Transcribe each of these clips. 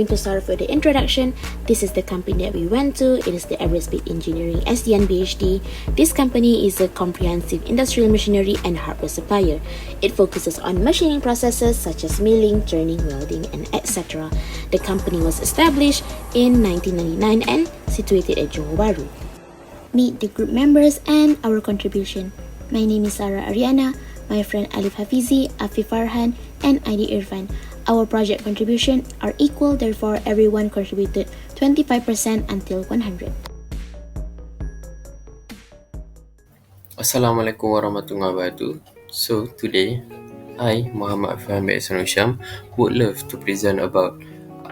going to start with the introduction. This is the company that we went to. It is the Aerospace Engineering SDN BHD. This company is a comprehensive industrial machinery and hardware supplier. It focuses on machining processes such as milling, turning, welding, and etc. The company was established in 1999 and situated at Johor Bahru. Meet the group members and our contribution. My name is Sarah Ariana, my friend Alif Hafizi, Afif Farhan, and Aidi Irfan. Our project contribution are equal, therefore everyone contributed 25% until 100. Assalamualaikum warahmatullahi wabarakatuh. So today, I, Muhammad Fahmi Sham, would love to present about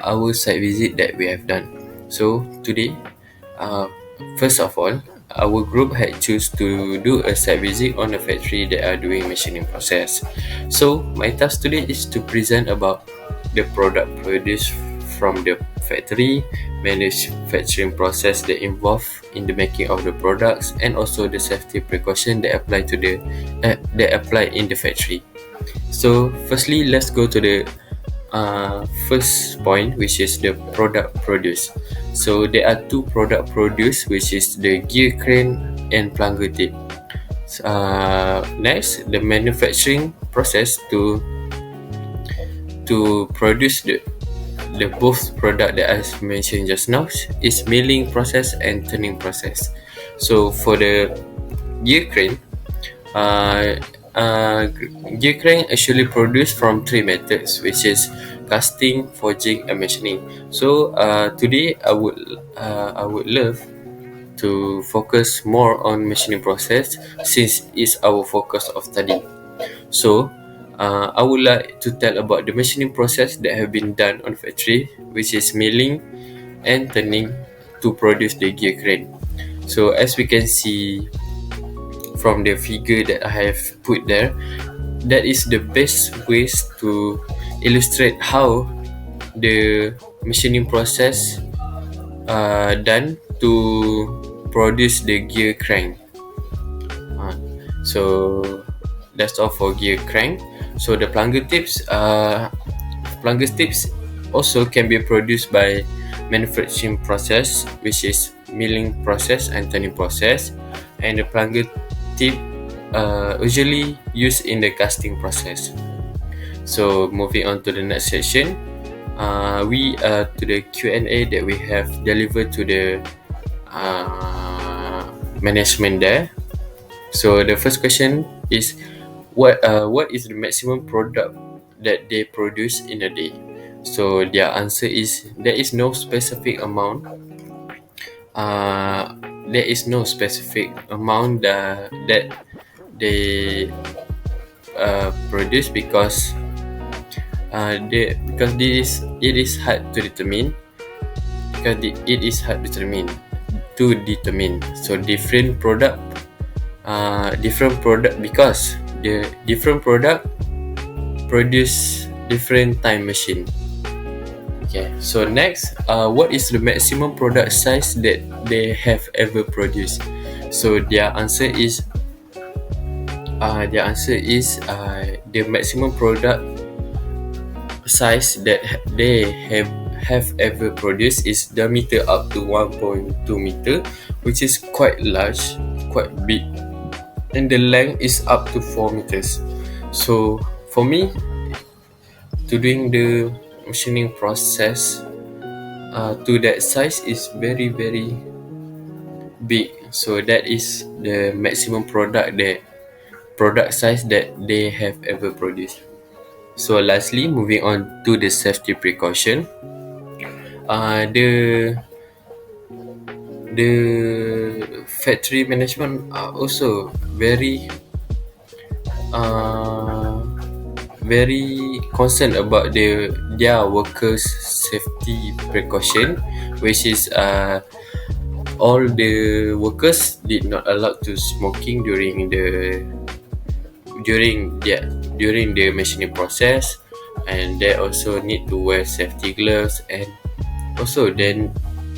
our site visit that we have done. So today, first of all, our group had choose to do a site visit on a factory that are doing machining process. So my task today is to present about the product produced from the factory, manufacturing process that involved in the making of the products, and also the safety precaution that apply in the factory. So firstly, let's go to the first point, which is the product produced. So there are two product produced, which is the gear crane and plunger tip. Next, the manufacturing process to produce the both product that I mentioned just now is milling process and turning process. So for the gear crane, gear crane actually produced from three methods, which is casting, forging, and machining. So today I would love to focus more on machining process since it's our focus of study. So I would like to tell about the machining process that have been done on factory, which is milling and turning to produce the gear crane. So as we can see from the figure that I have put there, that is the best ways to illustrate how the machining process done to produce the gear crank. So that's all for gear crank. So the plunger tips also can be produced by manufacturing process, which is milling process and turning process, and the plunger tip usually used in the casting process. So moving on to the next section, we to the Q&A that we have delivered to the management there. So the first question is, what is the maximum product that they produce in a day? So their answer is there is no specific amount. There is no specific amount that they produce because it is hard to determine. So different product because the different product produce different time machine. Okay, so next, what is the maximum product size that they have ever produced? So their answer is the maximum product size that they have ever produced is diameter up to 1.2 meter, which is quite large, quite big, and the length is up to 4 meters. So for me, to doing the machining process to that size is very very big. So that is the maximum product size that they have ever produced. So lastly, moving on to the safety precaution, the factory management are also very concerned about their workers' safety precaution, which is all the workers did not allowed to smoking during the machining process, and they also need to wear safety gloves, and also then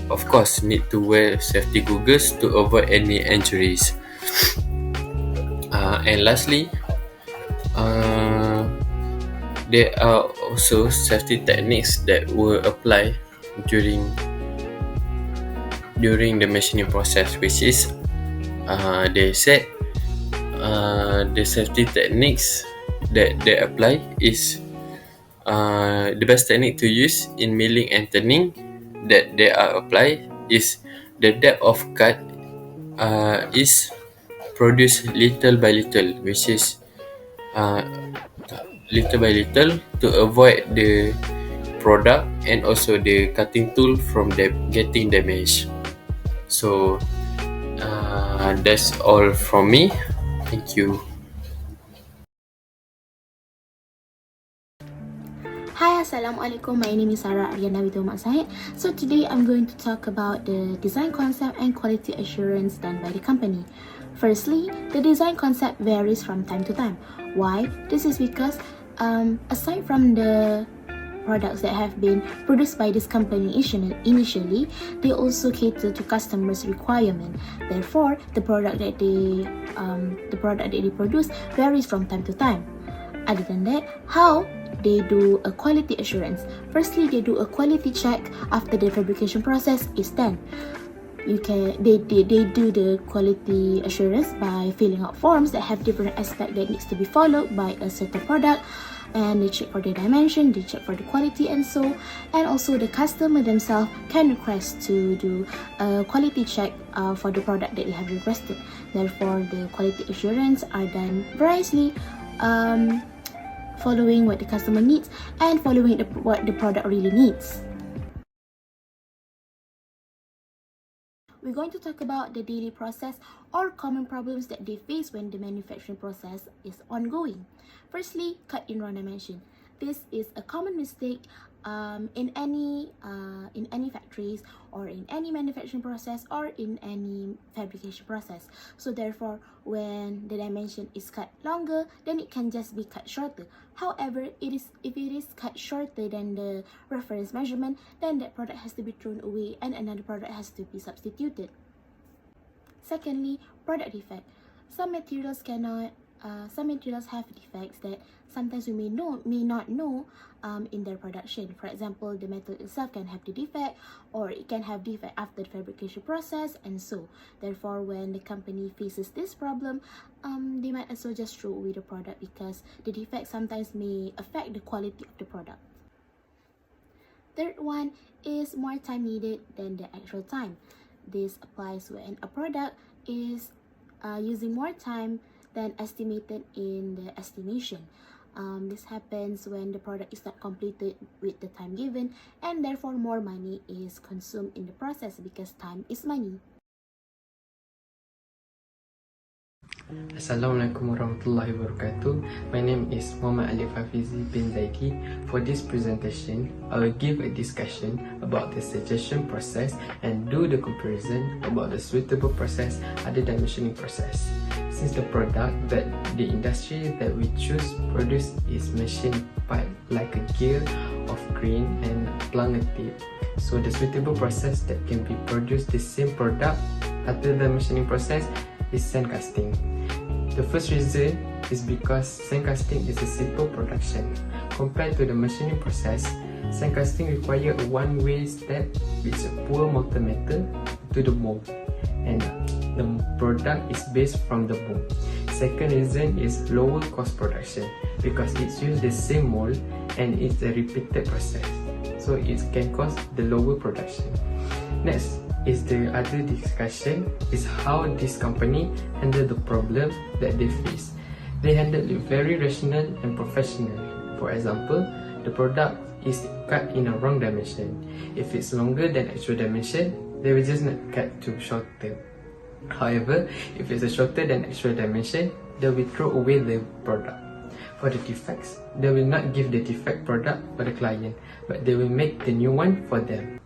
of course need to wear safety goggles to avoid any injuries. And lastly, there are also safety techniques that were applied during the machining process, which is they said the safety techniques that they apply is the best technique to use in milling and turning that they are applied is the depth of cut is produced little by little, which is uh, little by little to avoid the product and also the cutting tool from getting damaged. So that's all from me. Thank you. Hi, Assalamualaikum. My name is Sarah Ariana Widomak Said. So today I'm going to talk about the design concept and quality assurance done by the company. Firstly, the design concept varies from time to time. Why? This is because aside from the products that have been produced by this company initially, they also cater to customers' requirement. Therefore, the product that they produce varies from time to time. Other than that, how they do a quality assurance. Firstly, they do a quality check after the fabrication process is done. They do the quality assurance by filling out forms that have different aspects that needs to be followed by a certain product, and they check for the dimension, they check for the quality, and also the customer themselves can request to do a quality check for the product that they have requested. Therefore, the quality assurance are done variously, following what the customer needs and following what the product really needs. We're going to talk about the daily process or common problems that they face when the manufacturing process is ongoing. Firstly, cut in wrong dimension. This is a common mistake in any factories or in any manufacturing process or in any fabrication process. So therefore, when the dimension is cut longer, then it can just be cut shorter. However, if it is cut shorter than the reference measurement, then that product has to be thrown away and another product has to be substituted. Secondly, product defect. Some materials have defects that sometimes we may not know in their production. For example, the metal itself can have the defect, or it can have defect after the fabrication process, and so therefore when the company faces this problem, they might as well just throw away the product because the defect sometimes may affect the quality of the product. Third one is more time needed than the actual time. This applies when a product is using more time than estimated in the estimation. This happens when the product is not completed with the time given, and therefore more money is consumed in the process because time is money. Assalamualaikum warahmatullahi wabarakatuh. My name is Muhammad Alif Hafizi bin Zaiki. For this presentation, I will give a discussion about the suggestion process and do the comparison about the suitable process other than machining process. Since the product that the industry that we choose produce is machine part like a gear of crane and plunger tip, so the suitable process that can be produced the same product other than machining process is sand casting. The first reason is because sand casting is a simple production. Compared to the machining process, sand casting requires a one-way step which pour molten metal to the mold, and the product is based from the mold. Second reason is lower cost production because it's used the same mold and it's a repeated process, so it can cost the lower production. Next is the other discussion is how this company handle the problem that they face. They handle it very rational and professional. For example, the product is cut in a wrong dimension. If it's longer than actual dimension, they will just not cut to shorter. However, if it's a shorter than actual dimension, they will throw away the product. For the defects, they will not give the defect product for the client, but they will make the new one for them.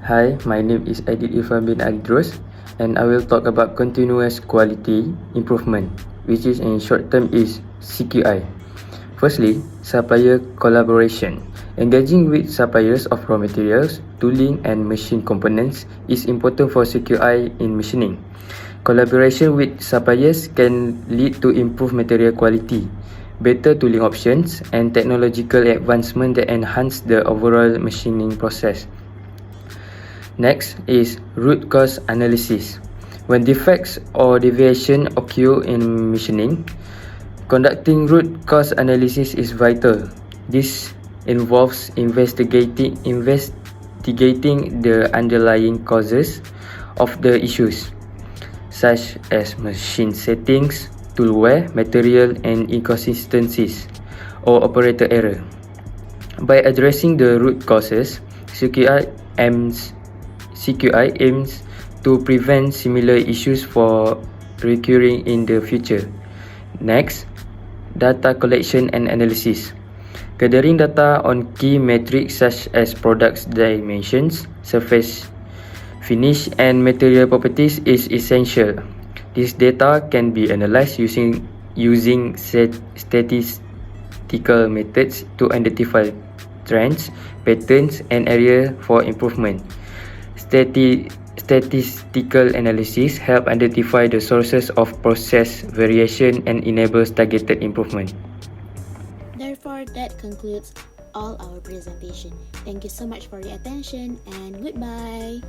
Hi, my name is Aidil Irfan bin Adros, and I will talk about continuous quality improvement, which is in short term is CQI. Firstly, supplier collaboration. Engaging with suppliers of raw materials, tooling and machine components is important for CQI in machining. Collaboration with suppliers can lead to improved material quality, better tooling options, and technological advancement that enhance the overall machining process. Next is root cause analysis. When defects or deviation occur in machining, conducting root cause analysis is vital. This involves investigating the underlying causes of the issues, such as machine settings, tool wear, material and inconsistencies, or operator error. By addressing the root causes, CQI aims to prevent similar issues from recurring in the future. Next, data collection and analysis. Gathering data on key metrics such as products dimensions, surface finish, and material properties is essential. This data can be analyzed using statistical methods to identify trends, patterns, and areas for improvement. Statistical analysis help identify the sources of process variation and enables targeted improvement. Therefore, that concludes all our presentation. Thank you so much for your attention and goodbye.